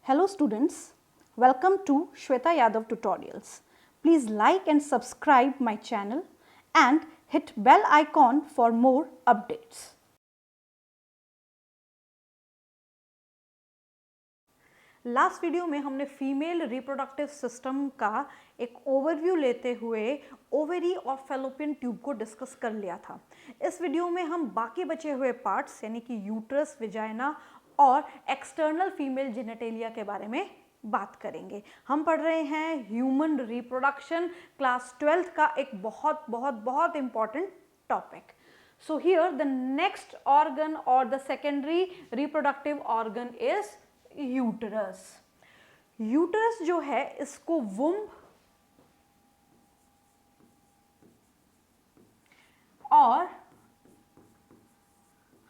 Hello students, welcome to Shweta Yadav Tutorials. Please like and subscribe my channel and hit bell icon for more updates. Last video में हमने female reproductive system का एक overview लेते हुए ovary और fallopian tube को discuss कर लिया था। इस वीडियो में हम बाकी बचे हुए पार्ट्स यानी कि यूट्रस, विजाइना और एक्सटर्नल फीमेल जेनेटेलिया के बारे में बात करेंगे। हम पढ़ रहे हैं ह्यूमन रिप्रोडक्शन क्लास 12th का एक बहुत important topic. So here the next organ or the secondary reproductive organ is uterus. Uterus जो है इसको वुम्ब और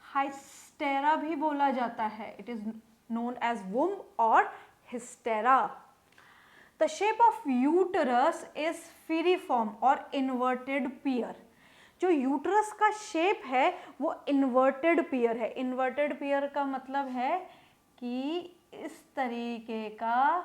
हाइस्टेरा भी बोला जाता है। It is known as womb और hystera. The shape of uterus is piriform और इन्वर्टेड पियर। जो यूटरस का शेप है वो इन्वर्टेड पियर है। इन्वर्टेड पियर का मतलब है कि इस तरीके का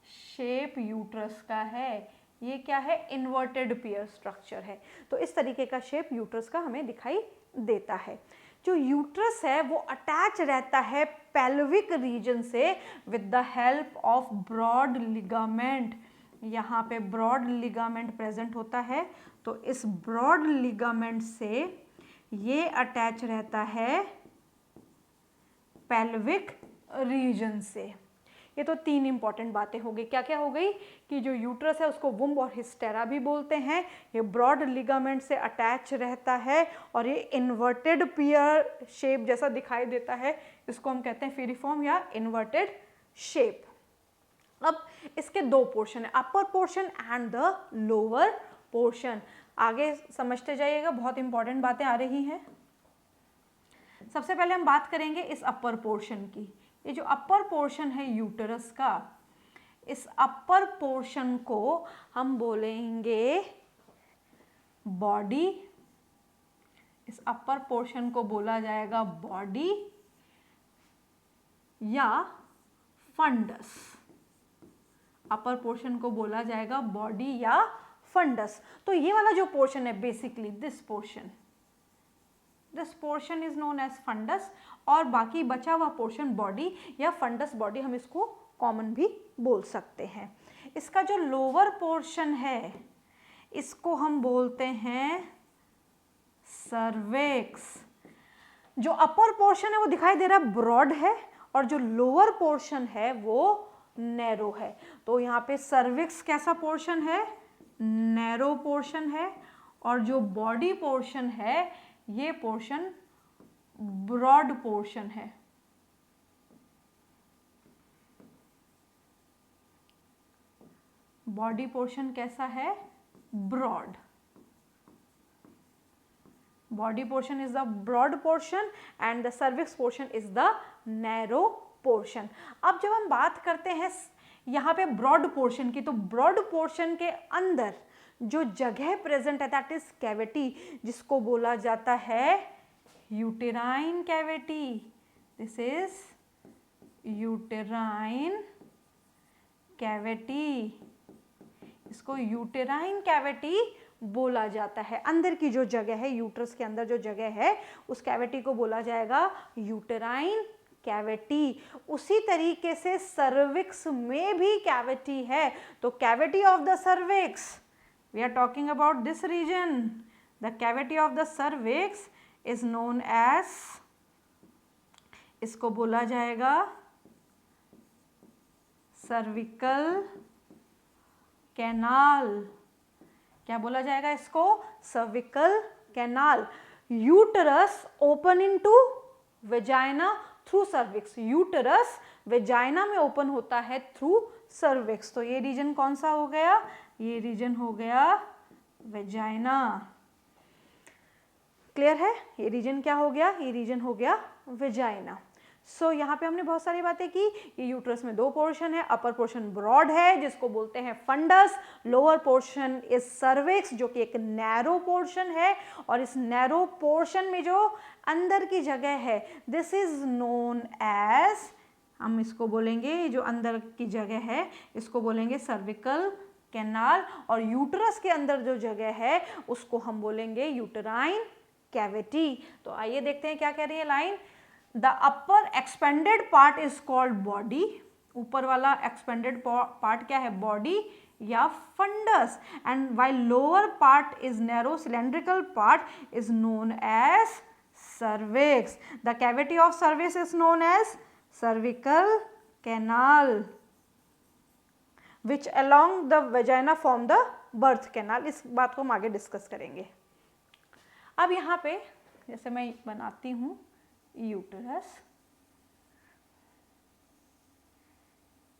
शेप यूट्रस का है। ये क्या है? इन्वर्टेड पियर स्ट्रक्चर है। तो इस तरीके का शेप यूट्रस का हमें दिखाई देता है। जो यूट्रस है वो अटैच रहता है पेल्विक रीजन से with the help of broad ligament. यहाँ पे ब्रॉड लिगामेंट प्रेजेंट होता है, तो इस ब्रॉड लिगामेंट से ये अटैच रहता है पेल्विक रीजन से। ये तो तीन इंपॉर्टेंट बातें हो गई। क्या क्या हो गई कि जो यूट्रस है उसको वुम्ब और हिस्टेरा भी बोलते हैं। ये ब्रॉड लिगामेंट से अटैच रहता है और ये इन्वर्टेड पियर शेप जैसा दिखाई देता है। इसको हम कहते हैं फीरिफॉर्म या इन्वर्टेड शेप। अब इसके दो पोर्शन है, upper portion and the lower portion. आगे समझते जाइएगा, बहुत इंपॉर्टेंट बातें आ रही हैं। सबसे पहले हम बात करेंगे इस अपर पोर्शन की। ये जो अपर पोर्शन है यूटरस का, इस अपर पोर्शन को हम बोलेंगे बॉडी। इस अपर पोर्शन को बोला जाएगा बॉडी या फंडस। अपर पोर्शन को बोला जाएगा बॉडी या फंडस। तो ये वाला जो पोर्शन है basically this portion is known as fundus और बाकी बचा हुआ पोर्शन बॉडी या फंडस बॉडी, हम इसको कॉमन भी बोल सकते हैं। इसका जो लोअर पोर्शन है इसको हम बोलते हैं सर्विक्स। जो अपर पोर्शन है वो दिखाई दे रहा है ब्रॉड है और जो लोअर पोर्शन है वो नैरो है। तो यहाँ पे सर्विक्स कैसा पोर्शन है? नैरो पोर्शन है। और जो बॉडी पोर्शन है ये पोर्शन ब्रॉड पोर्शन है। बॉडी पोर्शन कैसा है? Broad. Body portion is the broad portion and the cervix portion is the narrow portion. अब जब हम बात करते हैं यहाँ पे ब्रॉड पोर्शन की, तो ब्रॉड पोर्शन के अंदर जो जगह प्रेजेंट है दैट इज कैविटी, जिसको बोला जाता है uterine cavity. This is uterine cavity. इसको यूटेराइन कैविटी बोला जाता है। अंदर की जो जगह है, यूट्रस के अंदर जो जगह है, उस कैविटी को बोला जाएगा यूटेराइन कैविटी। उसी तरीके से सर्विक्स में भी कैविटी है। तो cavity of the cervix, we are talking about this region. The cavity of the cervix is known as, इसको बोला जाएगा cervical canal। क्या बोला जाएगा इसको? cervical canal। uterus open into vagina through cervix। uterus vagina में open होता है through cervix। तो ये रीजन कौन सा हो गया? ये रीजन हो गया वेजाइना। क्लियर है? ये रीजन क्या हो गया? ये रीजन हो गया वेजाइना। सो यहाँ पे हमने बहुत सारी बातें की। ये यूट्रस में दो पोर्शन है, अपर पोर्शन ब्रॉड है जिसको बोलते हैं fundus, lower portion is cervix जो कि एक नैरो पोर्शन है, और इस नैरो पोर्शन में जो अंदर की जगह है दिस इज नोन एज हम इसको बोलेंगे, जो अंदर की जगह है इसको बोलेंगे सर्विकल कैनाल, और यूटरस के अंदर जो जगह है उसको हम बोलेंगे यूटराइन कैविटी। तो आइए देखते हैं क्या कह रही है line. The upper expanded part is called body, ऊपर वाला एक्सपेंडेड पार्ट क्या है, बॉडी या fundus, and while lower part is narrow cylindrical part is known as cervix. The cavity of cervix is known as cervical canal which along the vagina form the birth canal. इस बात को हम आगे discuss करेंगे। अब यहाँ पे जैसे मैं बनाती हूँ यूटरस,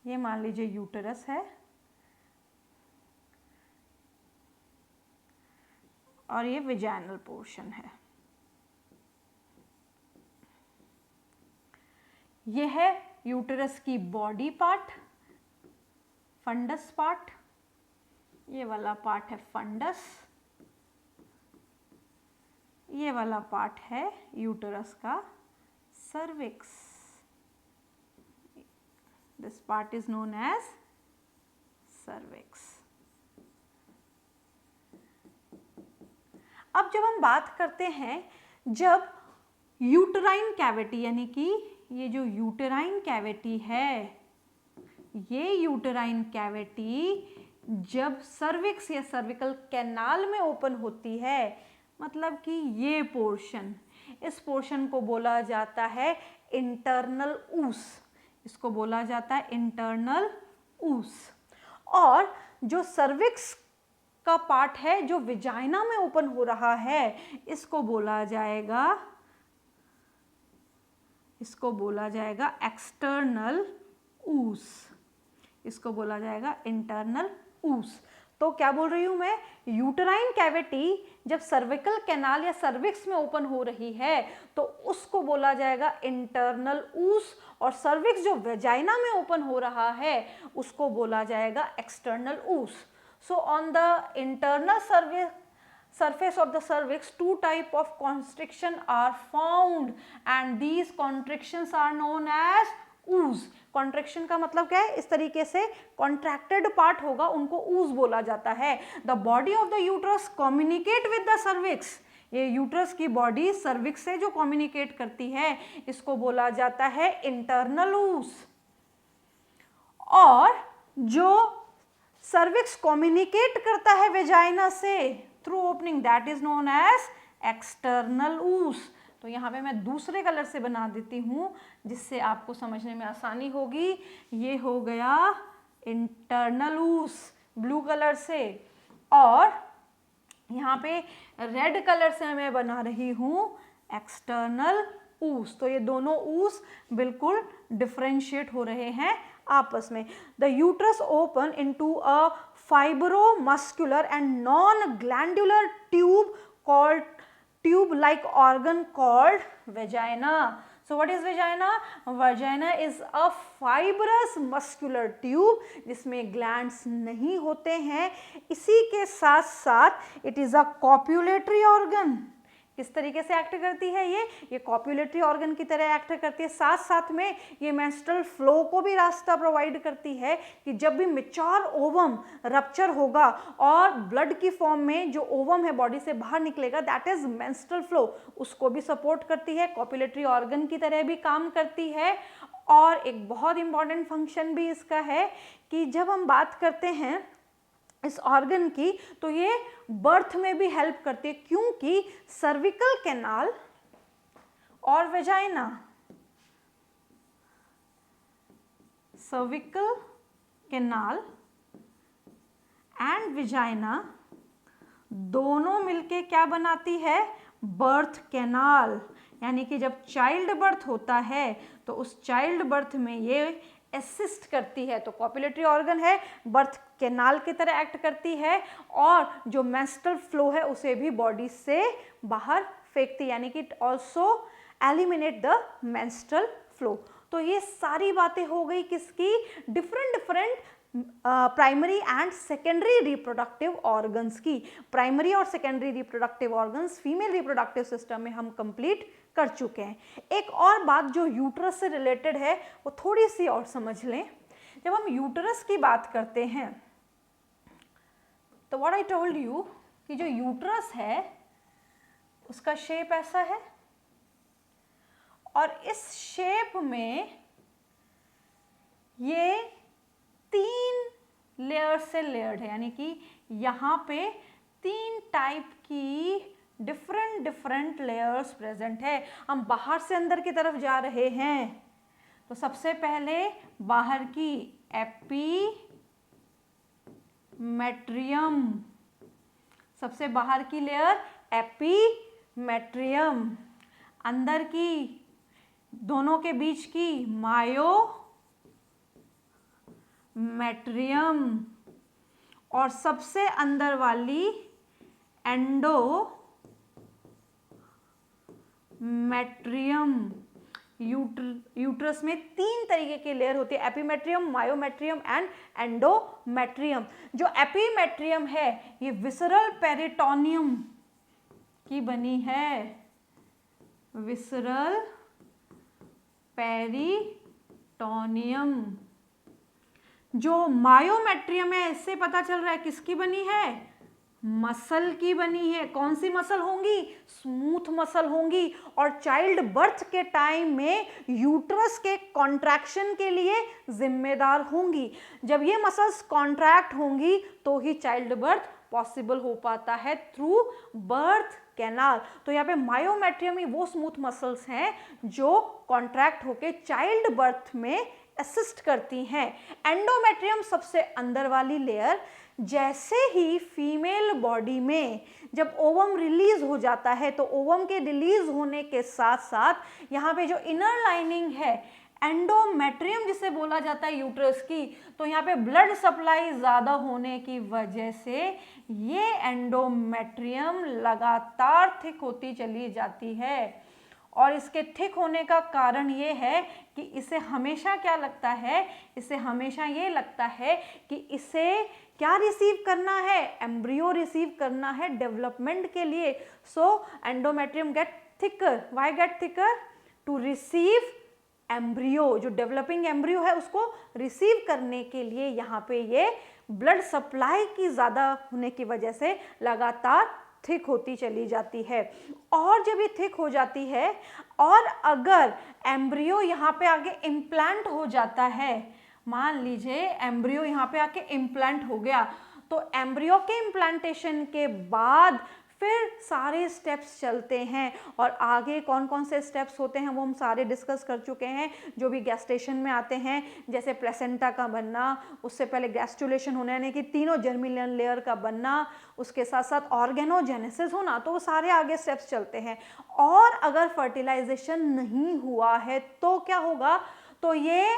ये मान लीजिए यूटरस है और ये वेजाइनल पोर्शन है। ये है यूटरस की बॉडी पार्ट, फंडस पार्ट, ये वाला पार्ट है फंडस, ये वाला पार्ट है यूटरस का cervix. This part is known as cervix. अब जब हम बात करते हैं, जब यूटराइन कैविटी यानी कि ये जो यूटराइन कैविटी है, ये यूटराइन कैविटी जब सर्विक्स या सर्विकल कैनाल में ओपन होती है, मतलब कि ये पोर्शन, इस पोर्शन को बोला जाता है इंटरनल ऊस, इसको बोला जाता है इंटरनल ऊस। और जो सर्विक्स का पार्ट है जो विजाइना में ओपन हो रहा है, इसको बोला जाएगा एक्सटर्नल ऊस, इसको बोला जाएगा इंटरनल ऊस। तो क्या बोल रही हूं मैं, यूटराइन कैविटी जब सर्विकल कैनाल या सर्विक्स में ओपन हो रही है तो उसको बोला जाएगा इंटरनल ऊस, और सर्विक्स जो वेजाइना में ओपन हो रहा है उसको बोला जाएगा एक्सटर्नल ऊस। So on the internal surface of the cervix, two type of constriction are found and these contractions are known as ooze. Contraction का मतलब क्या है, इस तरीके से कॉन्ट्रैक्टेड पार्ट होगा उनको ऊज बोला जाता है। The body of the uterus communicate with the cervix, ये यूट्रस की बॉडी सर्विक्स से जो कम्युनिकेट करती है इसको बोला जाता है इंटरनल ऊज। और जो सर्विक्स कम्युनिकेट करता है वेजाइना से through opening, that is known as external os. तो यहाँ पे मैं दूसरे कलर से बना देती हूँ जिससे आपको समझने में आसानी होगी। ये हो गया इंटरनल ऊस ब्लू कलर से, और यहाँ पे रेड कलर से मैं बना रही हूँ एक्सटर्नल ऊस। तो ये दोनों ऊस बिल्कुल डिफरेंशिएट हो रहे हैं आपस में। The uterus open into a fibromuscular and non-glandular tube-like organ called vagina. So what is vagina? Vagina is a fibrous muscular tube जिसमें glands नहीं होते हैं। इसी के साथ साथ it is a copulatory organ। किस तरीके से एक्ट करती है ये कॉपुलेटरी ऑर्गन की तरह एक्ट करती है। साथ साथ में ये मेंस्ट्रुअल फ्लो को भी रास्ता प्रोवाइड करती है कि जब भी मैच्योर ओवम रप्चर होगा और ब्लड की फॉर्म में जो ओवम है बॉडी से बाहर निकलेगा, दैट इज मेंस्ट्रुअल फ्लो, उसको भी सपोर्ट करती है, कॉपुलेटरी ऑर्गन की तरह भी काम करती है। और एक बहुत इंपॉर्टेंट फंक्शन भी इसका है कि जब हम बात करते हैं इस ऑर्गन की, तो ये बर्थ में भी हेल्प करती है, क्योंकि सर्विकल कैनाल और vagina, cervical canal and vagina दोनों मिलके क्या बनाती है, बर्थ कैनाल। यानी कि जब चाइल्ड बर्थ होता है तो उस चाइल्ड बर्थ में ये असिस्ट करती है। तो कॉपुलेटरी ऑर्गन है, बर्थ कैनाल की तरह एक्ट करती है, और जो मेंस्ट्रुअल फ्लो है उसे भी बॉडी से बाहर फेंकती है, यानी कि it also eliminate the menstrual flow. तो ये सारी बातें हो गई किसकी, different primary and secondary reproductive organs की। प्राइमरी और secondary reproductive organs female reproductive system में हम कंप्लीट कर चुके हैं। एक और बात जो यूट्रस से रिलेटेड है वो थोड़ी सी और समझ लें। जब हम यूट्रस की बात करते हैं तो व्हाट आई टोल्ड यू कि जो यूट्रस है उसका शेप ऐसा है और इस शेप में ये 3 लेयर से लेयर्ड है, यानी कि यहाँ पे 3 टाइप की डिफरेंट लेयर्स प्रेजेंट है। हम बाहर से अंदर की तरफ जा रहे हैं तो सबसे पहले बाहर की एपीमेट्रियम, सबसे बाहर की लेयर एपीमेट्रियम, अंदर की दोनों के बीच की मायोमेट्रियम और सबसे अंदर वाली एंडोमेट्रियम। यूट्रस में 3 तरीके के लेयर होती है, एपीमेट्रियम, मायोमेट्रियम एंड एंडोमेट्रियम। जो एपीमेट्रियम है ये विसरल पेरिटोनियम की बनी है, विसरल पेरिटोनियम। जो मायोमेट्रियम है इससे पता चल रहा है किसकी बनी है, मसल की बनी है। कौन सी मसल होंगी, स्मूथ मसल होंगी और चाइल्ड बर्थ के टाइम में यूट्रस के कॉन्ट्रैक्शन के लिए जिम्मेदार होंगी। जब ये मसल्स कॉन्ट्रैक्ट होंगी तो ही चाइल्ड बर्थ पॉसिबल हो पाता है थ्रू बर्थ कैनाल। तो यहाँ पे मायोमेट्रियम वो स्मूथ मसल्स हैं जो कॉन्ट्रैक्ट होके चाइल्ड बर्थ में असिस्ट करती हैं। एंडोमेट्रियम सबसे अंदर वाली लेयर, जैसे ही फीमेल बॉडी में जब ओवम रिलीज हो जाता है तो ओवम के रिलीज होने के साथ साथ यहाँ पे जो इनर लाइनिंग है एंडोमेट्रियम जिसे बोला जाता है यूट्रस की, तो यहाँ पे ब्लड सप्लाई ज़्यादा होने की वजह से ये एंडोमेट्रियम लगातार थिक होती चली जाती है। और इसके थिक होने का कारण ये है कि इसे हमेशा क्या लगता है, इसे हमेशा ये लगता है कि इसे क्या रिसीव करना है, एम्ब्रियो रिसीव करना है डेवलपमेंट के लिए। So endometrium get thicker. Why get thicker? To receive embryo, जो डेवलपिंग एम्ब्रियो है उसको रिसीव करने के लिए यहाँ पे ये ब्लड सप्लाई की ज़्यादा होने की वजह से लगातार थिक होती चली जाती है। और जब ये थिक हो जाती है और अगर एम्ब्रियो यहाँ पे आगे इम्प्लांट हो जाता है, मान लीजिए एम्ब्रियो यहाँ पे आके इम्प्लांट हो गया, तो एम्ब्रियो के इम्प्लांटेशन के बाद फिर सारे स्टेप्स चलते हैं और आगे कौन कौन से स्टेप्स होते हैं वो हम सारे डिस्कस कर चुके हैं जो भी गैस्टेशन में आते हैं। जैसे प्लेसेंटा का बनना, उससे पहले गैस्ट्रुलेशन होना यानी कि तीनों जर्मिनल लेयर का बनना, उसके साथ साथ ऑर्गेनोजेनेसिस होना, तो वो सारे आगे स्टेप्स चलते हैं। और अगर फर्टिलाइजेशन नहीं हुआ है तो क्या होगा, तो ये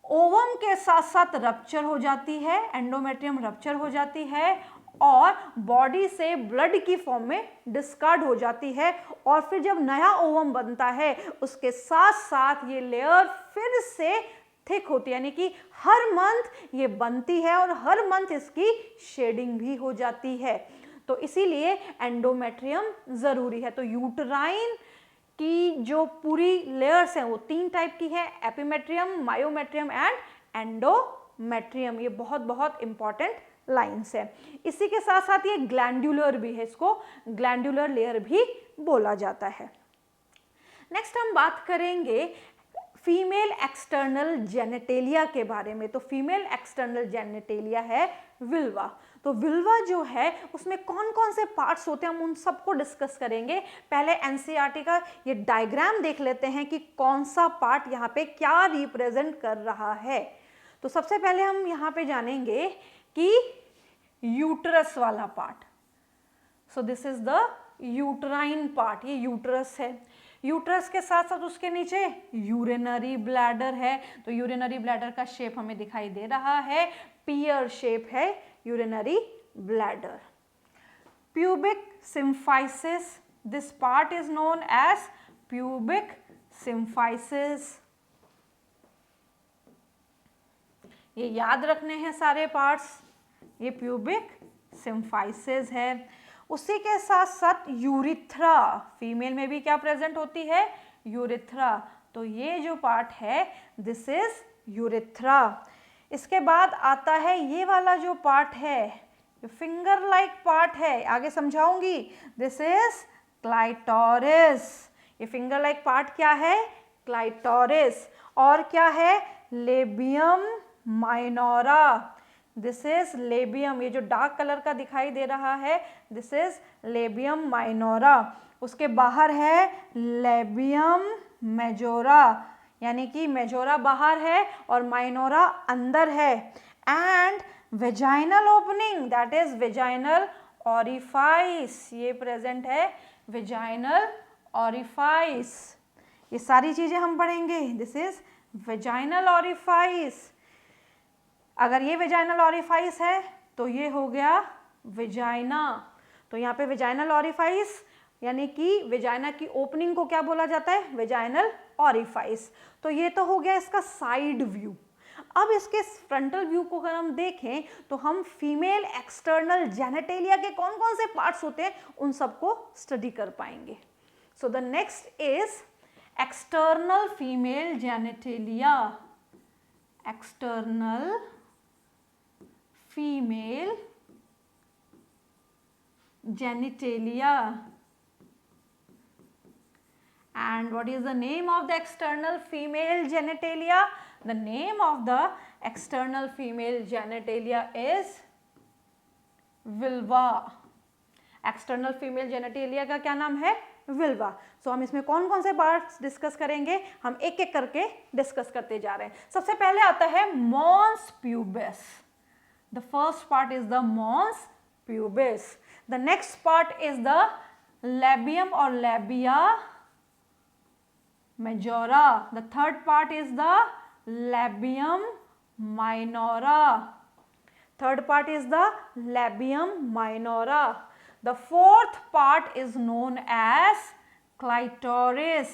ओवम के साथ साथ रप्चर हो जाती है, एंडोमेट्रियम रप्चर हो जाती है और बॉडी से ब्लड की फॉर्म में डिस्कार्ड हो जाती है। और फिर जब नया ओवम बनता है उसके साथ साथ ये लेयर फिर से थिक होती है, यानी कि हर मंथ ये बनती है और हर मंथ इसकी शेडिंग भी हो जाती है। तो इसीलिए एंडोमेट्रियम जरूरी है। तो यूटराइन की जो पूरी लेयर्स हैं वो 3 टाइप की है, एपीमेट्रियम, मायोमेट्रियम एंड एंडोमेट्रियम। ये बहुत बहुत इंपॉर्टेंट लाइन्स है। इसी के साथ साथ ये ग्लैंडुलर भी है, इसको ग्लैंडुलर लेयर भी बोला जाता है। नेक्स्ट हम बात करेंगे फीमेल एक्सटर्नल जेनेटेलिया के बारे में। तो फीमेल एक्सटर्नल जेनेटेलिया है विल्वा। तो विल्वा जो है उसमें कौन कौन से पार्ट्स होते हैं हम उन सबको डिस्कस करेंगे। पहले एनसीईआरटी का ये डायग्राम देख लेते हैं कि कौन सा पार्ट यहाँ पे क्या रिप्रेजेंट कर रहा है। तो सबसे पहले हम यहाँ पे जानेंगे कि यूट्रस वाला part. So this is the uterine part, ये यूट्रस है। यूट्रस के साथ साथ उसके नीचे यूरिनरी ब्लैडर है। तो यूरिनरी ब्लैडर का शेप हमें दिखाई दे रहा है, पियर शेप है urinary bladder. Pubic symphysis, this part is known as pubic symphysis. ये याद रखने हैं सारे पार्ट्स, ये प्यूबिक सिम्फाइसिस है। उसी के साथ साथ यूरिथ्रा, फीमेल में भी क्या प्रेजेंट होती है, यूरिथ्रा। तो ये जो पार्ट है दिस इज यूरिथ्रा। इसके बाद आता है ये वाला जो पार्ट है, फिंगर लाइक पार्ट है, आगे समझाऊंगी, दिस इज क्लाइटोरिस। ये फिंगर लाइक पार्ट क्या है, क्लाइटोरिस। और क्या है, labium minora, this is labium. ये जो डार्क कलर का दिखाई दे रहा है दिस इज लेबियम माइनोरा। उसके बाहर है लेबियम मेजोरा, यानी कि मेजोरा बाहर है और माइनोरा अंदर है। And vaginal opening that is vaginal orifice, ये प्रेजेंट है वेजाइनल ऑरिफाइस। ये सारी चीजें हम पढ़ेंगे, दिस इज वेजाइनल ऑरिफाइस। अगर ये वेजाइनल ऑरिफाइस है तो ये हो गया वेजाइना। तो यहाँ पे वेजाइनल ऑरिफाइस यानी कि वेजाइना की ओपनिंग को क्या बोला जाता है, वेजाइनल ऑरिफाइस। तो ये तो हो गया इसका साइड व्यू। अब इसके फ्रंटल व्यू को अगर हम देखें तो हम फीमेल एक्सटर्नल जेनिटेलिया के कौन कौन से पार्ट्स होते हैं उन सबको स्टडी कर पाएंगे। So the next is external female genitalia. External female genitalia. And what is the name of the external female genitalia? The name of the external female genitalia is vulva. External female genitalia का क्या नाम है, विल्वा। सो हम इसमें कौन कौन से parts discuss करेंगे, हम एक एक करके डिस्कस करते जा रहे हैं। सबसे पहले आता है mons pubis. The first part is the mons pubis. The next part is the labium or labia majora. The third part is the labium minora. Third part is the labium minora. The fourth part is known as clitoris.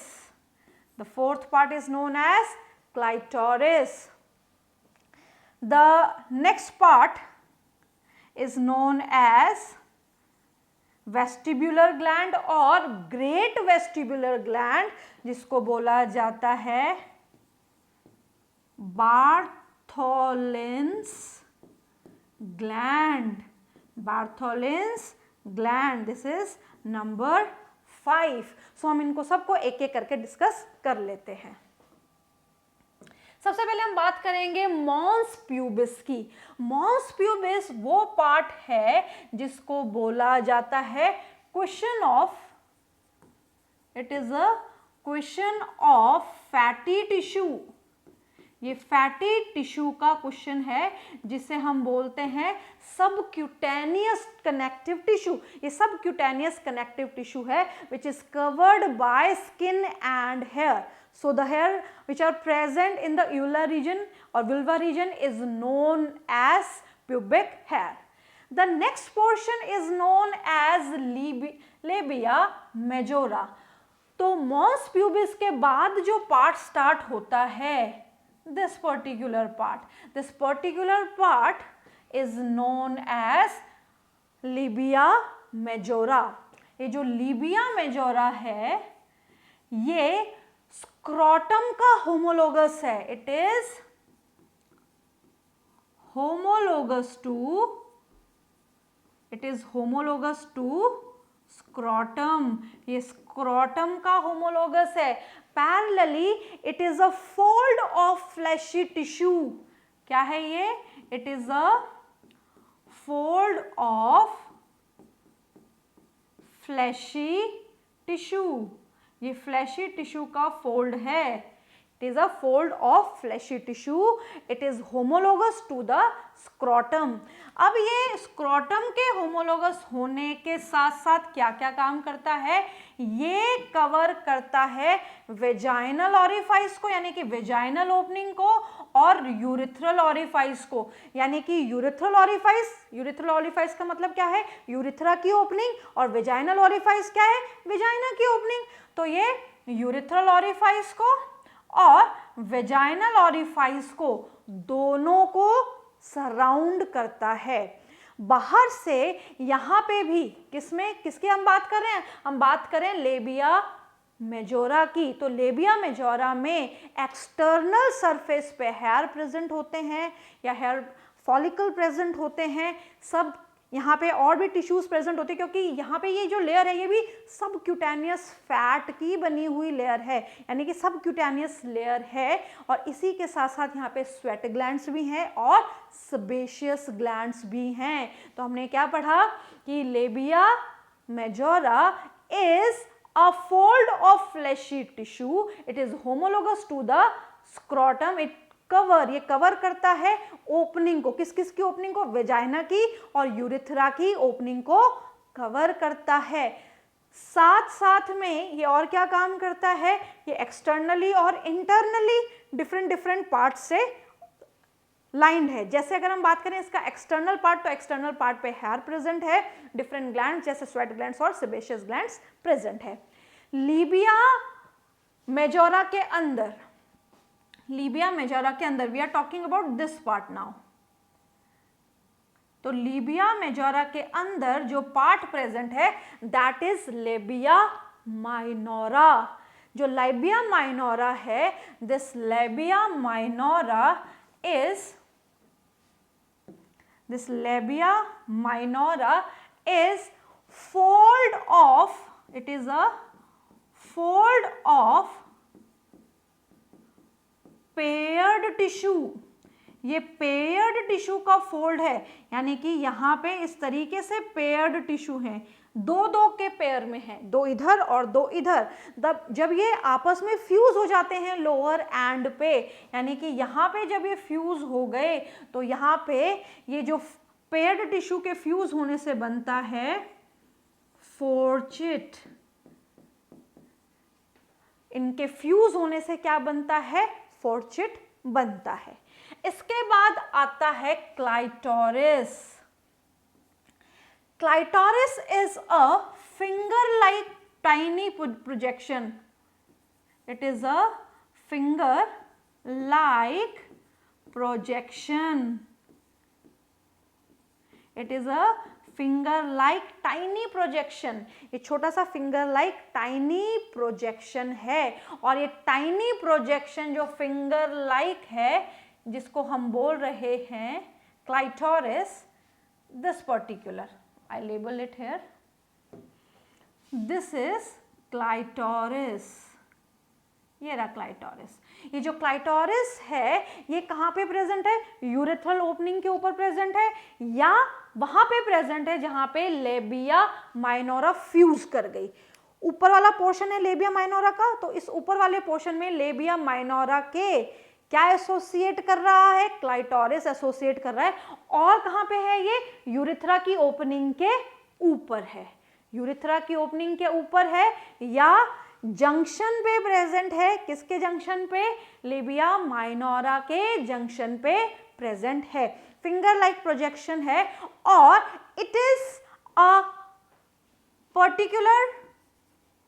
The fourth part is known as clitoris. The next part is known as vestibular gland और great vestibular gland, जिसको बोला जाता है Bartholin's gland. Bartholin's gland, this is number 5। सो हम इनको सबको एक एक करके डिस्कस कर लेते हैं। सबसे पहले हम बात करेंगे मॉन्स प्यूबिस की। मॉन्स प्यूबिस वो पार्ट है जिसको बोला जाता है question of, it is a question of fatty tissue. ये फैटी टिश्यू का क्वेश्चन है जिसे हम बोलते हैं सबक्यूटेनियस कनेक्टिव टिश्यू। ये सबक्यूटेनियस कनेक्टिव टिश्यू है which is covered by skin and hair. So the hair which are present in the ulnar region or vulva region is known as pubic hair. The next portion is known as labia majora. तो mons pubis के बाद जो part start होता है, this particular part is known as labia majora. ये जो labia majora है ये स्क्रोटम का होमोलोगस है। It is homologous to scrotum. ये स्क्रोटम का होमोलोगस है। Parallelly it is a fold of fleshy tissue. क्या है ये, it is a fold of fleshy tissue. ये फ्लैशी टिश्यू का फोल्ड है। It is a fold of fleshy tissue. It is homologous to the scrotum. अब ये scrotum के homologous होने के साथ साथ क्या क्या काम करता है, ये कवर करता है वेजाइनल ऑरिफाइस को, यानी कि वेजाइनल ओपनिंग को, और यूरिथ्रल ऑरिफाइस को। यानी कि यूरिथ्रल ऑरिफाइस का मतलब क्या है, यूरिथ्रा की ओपनिंग, और वेजाइनल ऑरिफाइस क्या है, वेजाइना की ओपनिंग। तो ये यूरिथ्रल ऑरिफाइस को और वेजाइनल ऑरिफाइस को दोनों को सराउंड करता है। बाहर से यहाँ पे भी किसकी हम बात कर रहे हैं, हम बात करें लेबिया मेजोरा की। तो लेबिया मेजोरा में एक्सटर्नल सरफेस पे हेयर प्रेजेंट होते हैं या हेयर फॉलिकल प्रेजेंट होते हैं, सब यहाँ पे और भी टिश्यूज प्रेजेंट होते हैं, क्योंकि यहाँ पे ये जो लेयर है ये भी सबक्यूटेनियस फैट की बनी हुई लेयर है, यानी कि सबक्यूटेनियस लेयर है। और इसी के साथ साथ यहाँ पे स्वेट ग्लैंड्स भी हैं और सेबेशियस ग्लैंड्स भी हैं। तो हमने क्या पढ़ा कि labia majora is a fold of fleshy tissue, it is homologous to the scrotum, it ये कवर करता है ओपनिंग को, किस किस की ओपनिंग को, वेजाइना की और यूरिथ्रा की ओपनिंग को कवर करता है। साथ साथ में ये और क्या काम करता है, ये एक्सटर्नली और इंटरनली डिफरेंट पार्ट से लाइंड है। जैसे अगर हम बात करें इसका एक्सटर्नल पार्ट, तो एक्सटर्नल पार्ट पे हेयर प्रेजेंट है, डिफरेंट ग्लैंड्स जैसे स्वेट ग्लैंड्स और सेबेशियस ग्लैंड्स प्रेजेंट है। लीबिया मेजोरा के अंदर, लीबिया मेजोरा के अंदर we are talking about this part now. तो लीबिया मेजोरा के अंदर जो पार्ट प्रेजेंट है दैट इज लेबिया माइनोरा। जो लेबिया माइनोरा है, this labia minora is this labia minora is fold of, it is a fold of paired tissue। ये paired tissue का fold है, यानी कि यहाँ पे इस तरीके से पेयर्ड टिश्यू हैं, दो दो के पेयर में है, दो इधर और दो इधर। जब ये आपस में फ्यूज हो जाते हैं लोअर एंड पे, यानी कि यहाँ पे जब ये फ्यूज हो गए तो यहाँ पे ये जो पेयर्ड टिश्यू के फ्यूज होने से बनता है फोर्चिट। इनके फ्यूज होने से क्या बनता है, फोर्चिट बनता है। इसके बाद आता है clitoris. Clitoris is a finger-like tiny projection. It is a finger-like projection. It is a finger-like tiny projection. ये छोटा सा finger-like tiny projection है, और ये tiny projection जो finger-like है जिसको हम बोल रहे हैं clitoris, this particular, I label it here, this is clitoris। ये रहा क्लाइटोरिस। ये जो क्लाइटोरिस है ये कहाँ पे प्रेजेंट है, यूरेथ्रल ओपनिंग के ऊपर प्रेजेंट है या वहां पे प्रेजेंट है जहां पे लेबिया माइनोरा फ्यूज कर गई। ऊपर वाला पोर्शन है लेबिया माइनोरा का, तो इस ऊपर वाले पोर्शन में लेबिया माइनोरा के क्या एसोसिएट कर रहा है, क्लाइटोरिस एसोसिएट कर रहा है। और कहाँ पे है ये, यूरेथ्रा की ओपनिंग के ऊपर है, यूरेथ्रा की ओपनिंग के ऊपर है या जंक्शन पे प्रेजेंट है। किसके जंक्शन पे, लेबिया माइनोरा के जंक्शन पे प्रेजेंट है। फिंगर लाइक प्रोजेक्शन है और it is a particular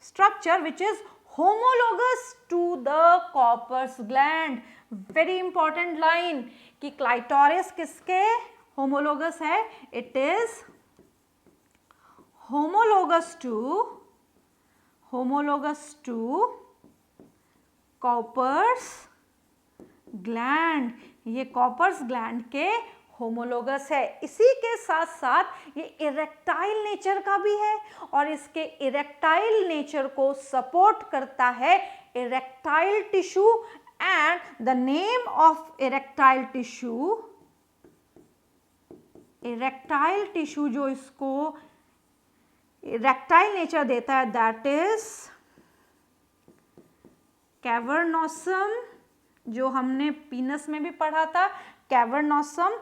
structure which is homologous to the Cowper's gland. Very important line कि क्लाइटोरिस किसके होमोलोगस है, it is homologous to Cowper's gland. ये कॉपर्स ग्लैंड के होमोलोगस है। इसी के साथ साथ ये इरेक्टाइल नेचर का भी है और इसके इरेक्टाइल नेचर को सपोर्ट करता है erectile tissue. And the name of erectile tissue जो इसको इरेक्टाइल नेचर देता है दैट इज कैवर्नोसम, जो हमने पीनस में भी पढ़ा था, cavernosum.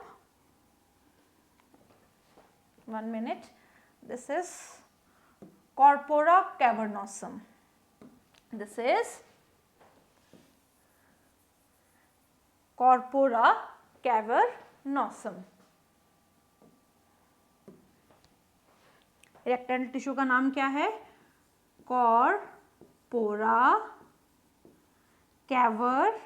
1 minute, this is corpora cavernosum, this is corpora cavernosum। Erectile tissue का नाम क्या है, कॉर्पोरा कैवर्नोसम।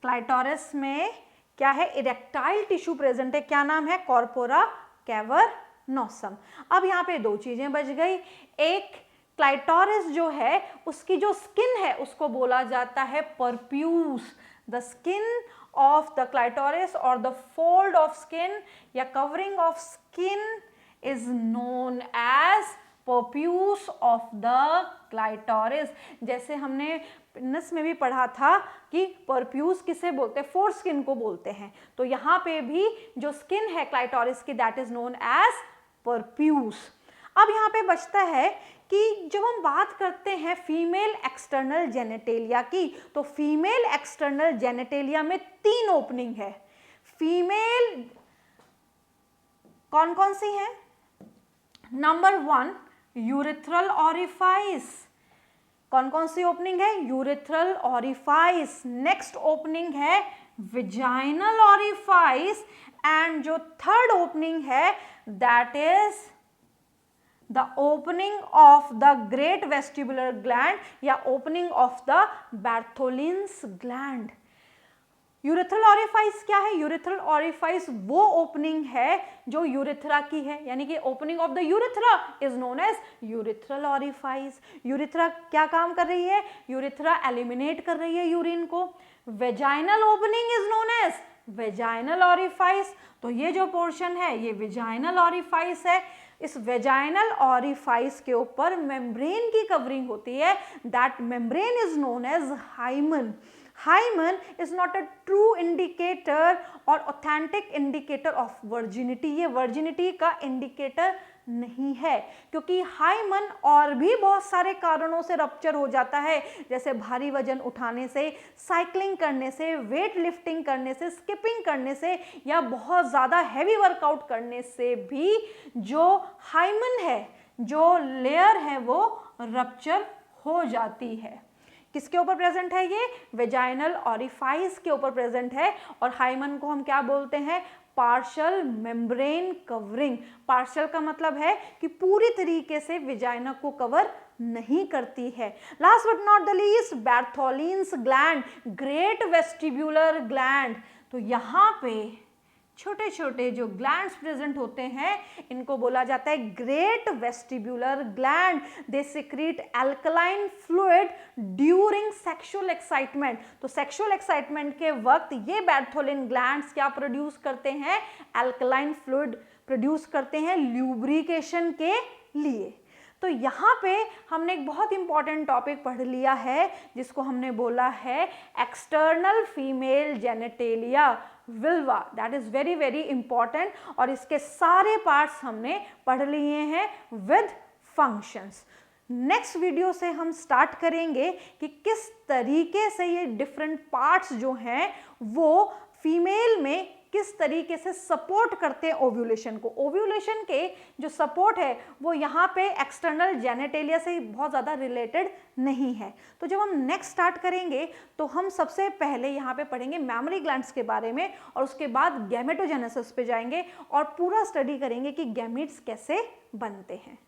क्लाइटोरिस में क्या है, इरेक्टाइल टिश्यू प्रेजेंट है, क्या नाम है, कॉर्पोरा कैवर्नोसम। अब यहाँ पे दो चीजें बच गई, एक क्लाइटोरिस जो है उसकी जो स्किन है उसको बोला जाता है prepuce, the skin of the clitoris और द फोल्ड ऑफ स्किन या covering of skin is known as prepuce of the clitoris. जैसे हमने नस में भी पढ़ा था कि परप्यूस किसे बोलते हैं, फोर स्किन को बोलते हैं, तो यहाँ पे भी जो स्किन है क्लाइटोरिस की that is known as prepuce. अब यहाँ पे बचता है कि जब हम बात करते हैं फीमेल एक्सटर्नल जेनेटेलिया की, तो फीमेल एक्सटर्नल जेनेटेलिया में 3 ओपनिंग है। फीमेल कौन कौन सी है? नंबर 1 यूरेथ्रल ऑरिफाइस, कौन कौन सी ओपनिंग है? Urethral orifice. नेक्स्ट ओपनिंग है विजाइनल ऑरिफाइस, एंड जो थर्ड ओपनिंग है that is the opening of the great vestibular gland या opening of the Bartholin's gland. Urethral orifice क्या है? यूरेथ्रल ऑरिफाइस वो ओपनिंग है जो यूरेथ्रा की है, यानी कि opening of the urethra is known as urethral orifice. Urethra क्या काम कर रही है? यूरेथ्रा एलिमिनेट कर रही है यूरिन को। Vaginal opening is known as vaginal orifice, तो ये जो पोर्शन है ये वेजाइनल ऑरिफाइस है। इस वेजाइनल ऑरिफाइस के ऊपर मेम्ब्रेन की कवरिंग होती है, that membrane is known as hymen. Hymen is not a true indicator और ऑथेंटिक इंडिकेटर ऑफ वर्जिनिटी, ये वर्जिनिटी का इंडिकेटर नहीं है, क्योंकि हाइमन और भी बहुत सारे कारणों से रप्चर हो जाता है, जैसे भारी वजन उठाने से, साइकिलिंग करने से, वेट लिफ्टिंग करने से, स्किपिंग करने से या बहुत ज़्यादा हैवी वर्कआउट करने से भी जो हाइमन है, जो लेयर है, वो रप्चर हो जाती है। किसके ऊपर प्रेजेंट है ये? वेजाइनल ऑरिफाइस के ऊपर प्रेजेंट है, और हाइमन को हम क्या बोलते हैं? Partial membrane covering. पार्शियल का मतलब है कि पूरी तरीके से वेजाइना को कवर नहीं करती है। Last but not the least, Bartholin's gland, great vestibular gland. तो यहाँ पे छोटे छोटे जो ग्लैंड्स प्रेजेंट होते हैं इनको बोला जाता है great vestibular gland. They secrete alkaline fluid during sexual excitement. तो सेक्सुअल एक्साइटमेंट के वक्त ये बार्थोलिन ग्लैंड्स क्या प्रोड्यूस करते हैं? एल्कलाइन फ्लूइड प्रोड्यूस करते हैं ल्यूब्रिकेशन के लिए। तो यहाँ पे हमने एक बहुत इंपॉर्टेंट टॉपिक पढ़ लिया है जिसको हमने बोला है external female genitalia vulva, that is very very important, और इसके सारे पार्ट्स हमने पढ़ लिए हैं विद फंक्शंस। नेक्स्ट वीडियो से हम स्टार्ट करेंगे कि किस तरीके से ये डिफरेंट पार्ट्स जो हैं वो फीमेल में किस तरीके से सपोर्ट करते हैं ओव्यूलेशन को। ओव्यूलेशन के जो सपोर्ट है वो यहाँ पे एक्सटर्नल जेनेटेलिया से बहुत ज़्यादा रिलेटेड नहीं है। तो जब हम नेक्स्ट स्टार्ट करेंगे तो हम सबसे पहले यहाँ पे पढ़ेंगे मैमरी ग्लैंड्स के बारे में, और उसके बाद गैमेटोजेनेसिस पे जाएंगे और पूरा स्टडी करेंगे कि गैमीट्स कैसे बनते हैं।